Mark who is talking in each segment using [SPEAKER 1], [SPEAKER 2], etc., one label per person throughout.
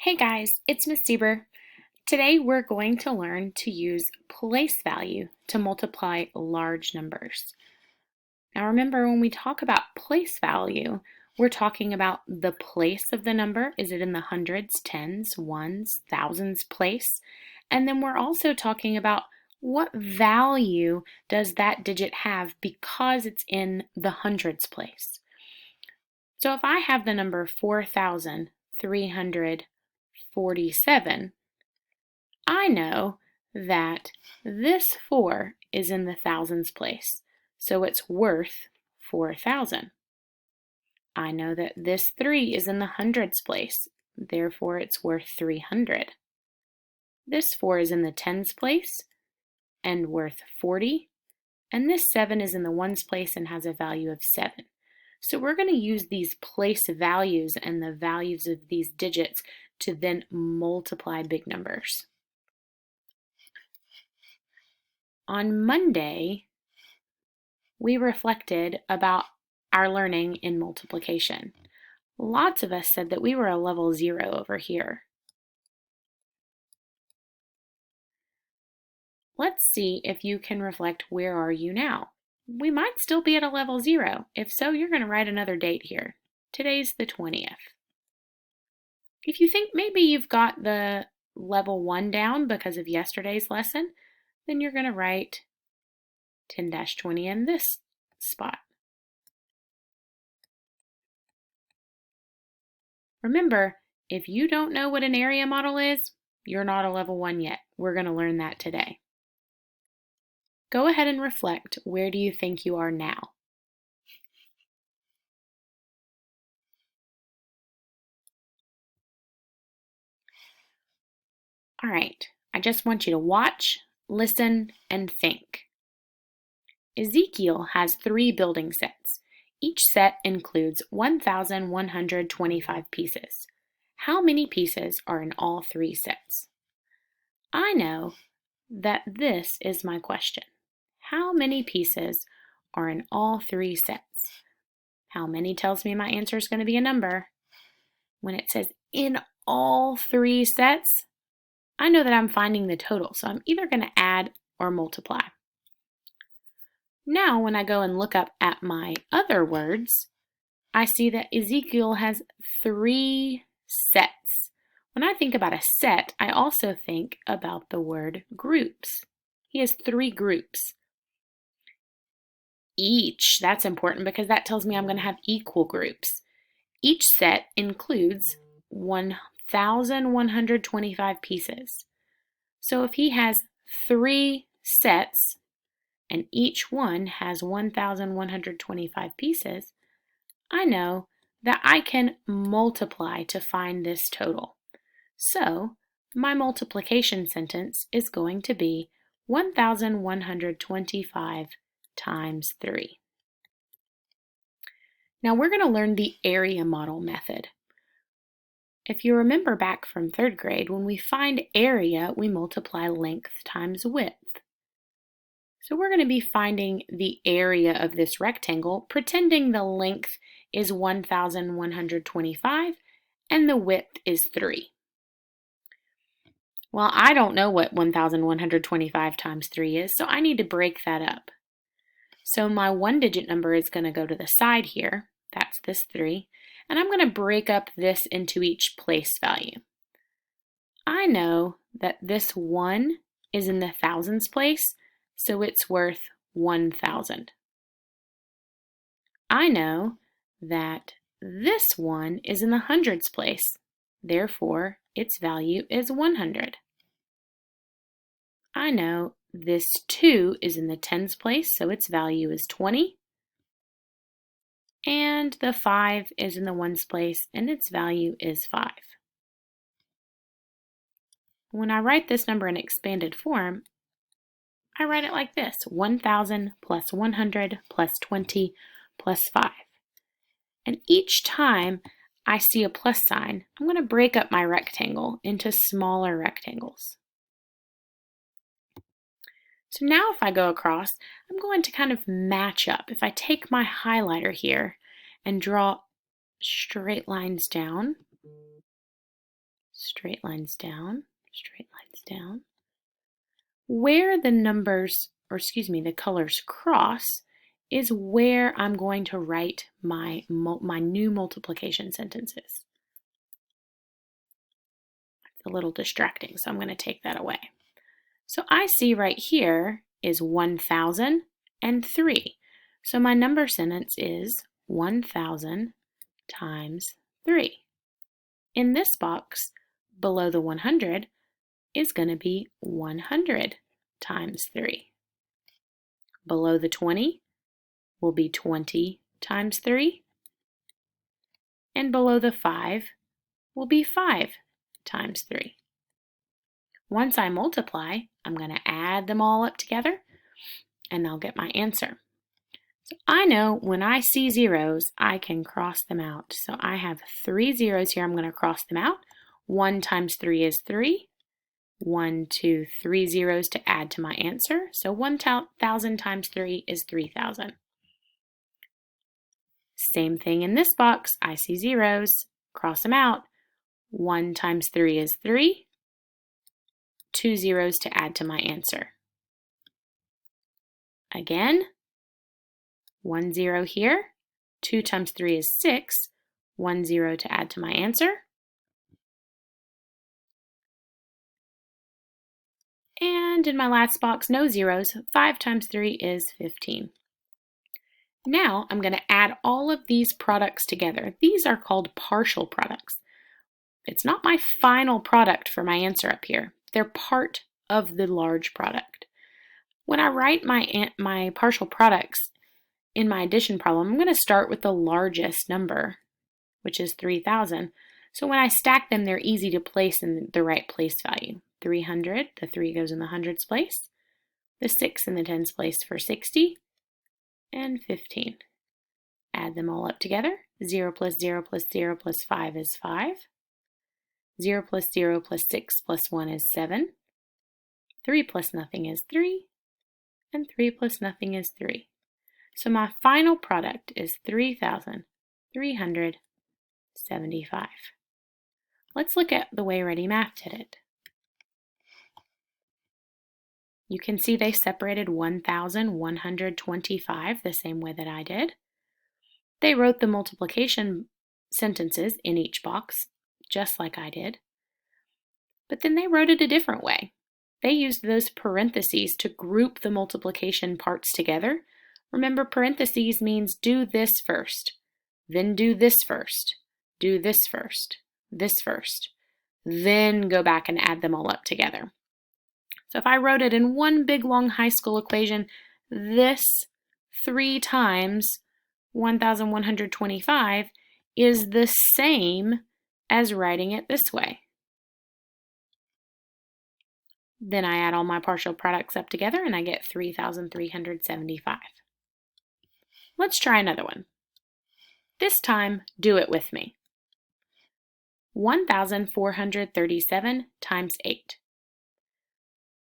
[SPEAKER 1] Hey guys, it's Miss Sieber. Today we're going to learn to use place value to multiply large numbers. Now remember, when we talk about place value, we're talking about the place of the number. Is it in the hundreds, tens, ones, thousands place? And then we're also talking about what value does that digit have because it's in the hundreds place. So if I have the number 4,347, I know that this 4 is in the thousands place, so it's worth 4,000. I know that this 3 is in the hundreds place, therefore it's worth 300. This 4 is in the tens place and worth 40, and this 7 is in the ones place and has a value of 7. So we're going to use these place values and the values of these digits to then multiply big numbers. On Monday, we reflected about our learning in multiplication. Lots of us said that we were a level 0 over here. Let's see if you can reflect where are you now. We might still be at a level 0. If so, you're going to write another date here. Today's the 20th. If you think maybe you've got the level 1 down because of yesterday's lesson, then you're going to write 10-20 in this spot. Remember, if you don't know what an area model is, you're not a level 1 yet. We're going to learn that today. Go ahead and reflect. Where do you think you are now? All right, I just want you to watch, listen, and think. Ezekiel has 3 building sets. Each set includes 1,125 pieces. How many pieces are in all 3 sets? I know that this is my question. How many pieces are in all 3 sets? How many tells me my answer is going to be a number. When it says in all 3 sets, I know that I'm finding the total, so I'm either going to add or multiply. Now, when I go and look up at my other words, I see that Ezekiel has 3 sets. When I think about a set, I also think about the word groups. He has 3 groups. Each, that's important because that tells me I'm going to have equal groups. Each set includes 1,125 pieces. So if he has 3 sets and each one has 1,125 pieces, I know that I can multiply to find this total. So my multiplication sentence is going to be 1,125 times 3. Now we're going to learn the area model method. If you remember back from 3rd grade, when we find area, we multiply length times width. So we're going to be finding the area of this rectangle, pretending the length is 1,125 and the width is 3. Well, I don't know what 1,125 times 3 is, so I need to break that up. So my 1-digit number is going to go to the side here. That's this 3. And I'm going to break up this into each place value. I know that this 1 is in the thousands place, so it's worth 1,000. I know that this 1 is in the hundreds place, therefore its value is 100. I know this 2 is in the tens place, so its value is 20. And the 5 is in the ones place, and its value is 5. When I write this number in expanded form, I write it like this: 1,000 plus 100 plus 20 plus 5. And each time I see a plus sign, I'm going to break up my rectangle into smaller rectangles. So now if I go across, I'm going to kind of match up. If I take my highlighter here and draw straight lines down, straight lines down, straight lines down. Where the numbers, or excuse me, the colors cross is where I'm going to write my new multiplication sentences. It's a little distracting, so I'm going to take that away. So I see right here is 1,003. So my number sentence is 1,000 times 3. In this box, below the 100, is going to be 100 times 3. Below the 20 will be 20 times 3. And below the 5 will be 5 times 3. Once I multiply, I'm going to add them all up together, and I'll get my answer. So I know when I see zeros, I can cross them out. So I have 3 zeros here. I'm going to cross them out. 1 times 3 is 3. 1, 2, 3 zeros to add to my answer. So 1,000 times 3 is 3,000. Same thing in this box. I see zeros. Cross them out. 1 times 3 is 3. 2 zeros to add to my answer. Again, 1 0 here. 2 times 3 is 6. 1 0 to add to my answer. And in my last box, no zeros. 5 times 3 is 15. Now I'm going to add all of these products together. These are called partial products. It's not my final product for my answer up here. They're part of the large product. When I write my partial products in my addition problem, I'm going to start with the largest number, which is 3,000. So when I stack them, they're easy to place in the right place value. 300, the 3 goes in the hundreds place, the 6 in the tens place for 60, and 15. Add them all up together. 0 plus 0 plus 0 plus 5 is 5. 0 plus 0 plus 6 plus 1 is 7. 3 plus nothing is 3. And 3 plus nothing is 3. So my final product is 3,375. Let's look at the way Ready Math did it. You can see they separated 1,125 the same way that I did. They wrote the multiplication sentences in each box, just like I did. But then they wrote it a different way. They used those parentheses to group the multiplication parts together. Remember, parentheses means do this first, then do this first, do this first, then go back and add them all up together. So if I wrote it in one big long high school equation, this 3 times 1,125 is the same as writing it this way. Then I add all my partial products up together and I get 3,375. Let's try another one. This time, do it with me. 1,437 times 8.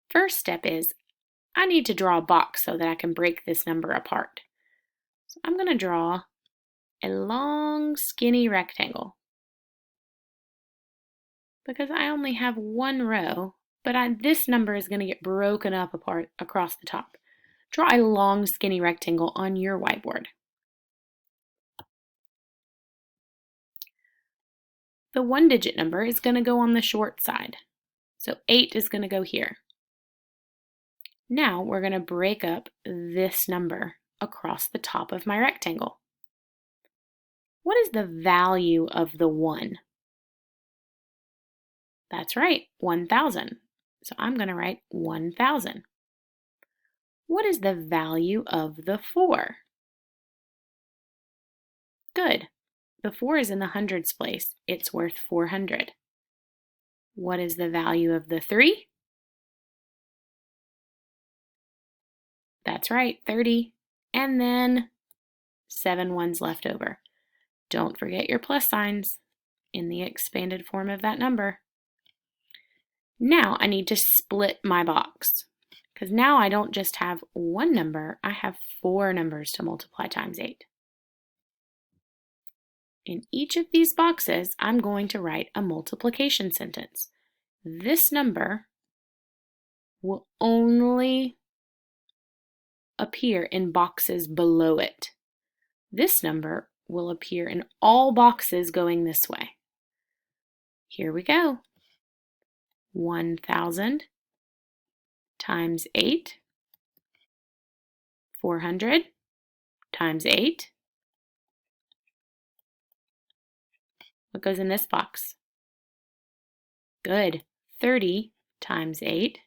[SPEAKER 1] First step is, I need to draw a box so that I can break this number apart. So I'm going to draw a long, skinny rectangle. Because I only have one row, but this number is going to get broken up apart across the top. Draw a long, skinny rectangle on your whiteboard. The 1-digit number is going to go on the short side. So 8 is going to go here. Now we're going to break up this number across the top of my rectangle. What is the value of the 1? That's right, 1,000. So I'm going to write 1,000. What is the value of the 4? Good. The 4 is in the hundreds place. It's worth 400. What is the value of the 3? That's right, 30. And then 7 ones left over. Don't forget your plus signs in the expanded form of that number. Now I need to split my box, because now I don't just have one number, I have 4 numbers to multiply times 8. In each of these boxes, I'm going to write a multiplication sentence. This number will only appear in boxes below it. This number will appear in all boxes going this way. Here we go. 1,000 times 8, 400 times 8. What goes in this box? Good. 30 times 8.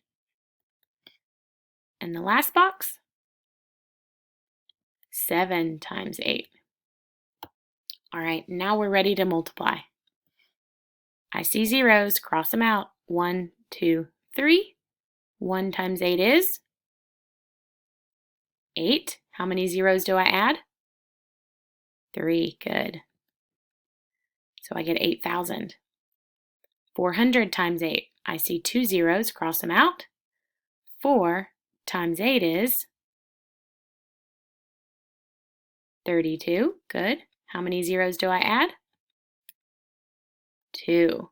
[SPEAKER 1] And the last box? 7 times 8. All right, now we're ready to multiply. I see zeros, cross them out. 1, 2, 3. 1 times 8 is 8. How many zeros do I add? 3. Good. So I get 8,000. 400 times 8. I see 2 zeros, cross them out. 4 times 8 is 32. Good. How many zeros do I add? 2.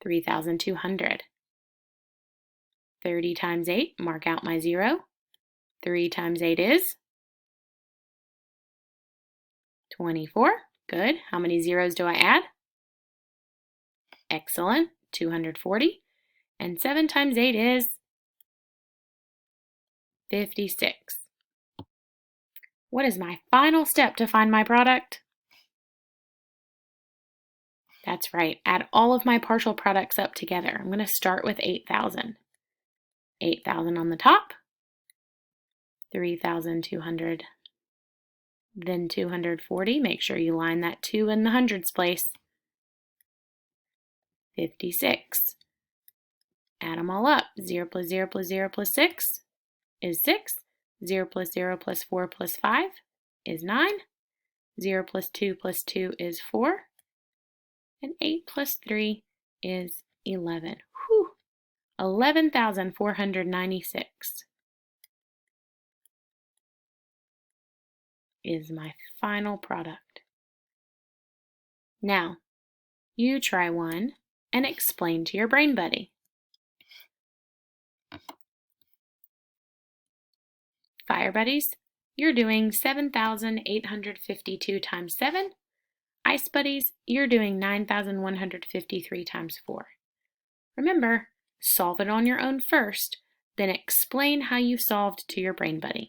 [SPEAKER 1] 3,200. 30 times 8, mark out my 0. 3 times 8 is 24. Good. How many zeros do I add? Excellent. 240. And 7 times 8 is 56. What is my final step to find my product? That's right. Add all of my partial products up together. I'm going to start with 8,000. 8,000 on the top, 3,200, then 240. Make sure you line that 2 in the hundreds place. 56. Add them all up. 0 plus 0 plus 0 plus 6 is 6. 0 plus 0 plus 4 plus 5 is 9. 0 plus 2 plus 2 is 4. And 8 plus 3 is 11. Whew! 11,496 is my final product. Now, you try one and explain to your brain buddy. Fire buddies, you're doing 7,852 times 7. Ice buddies, you're doing 9,153 times 4. Remember, solve it on your own first, then explain how you solved to your brain buddy.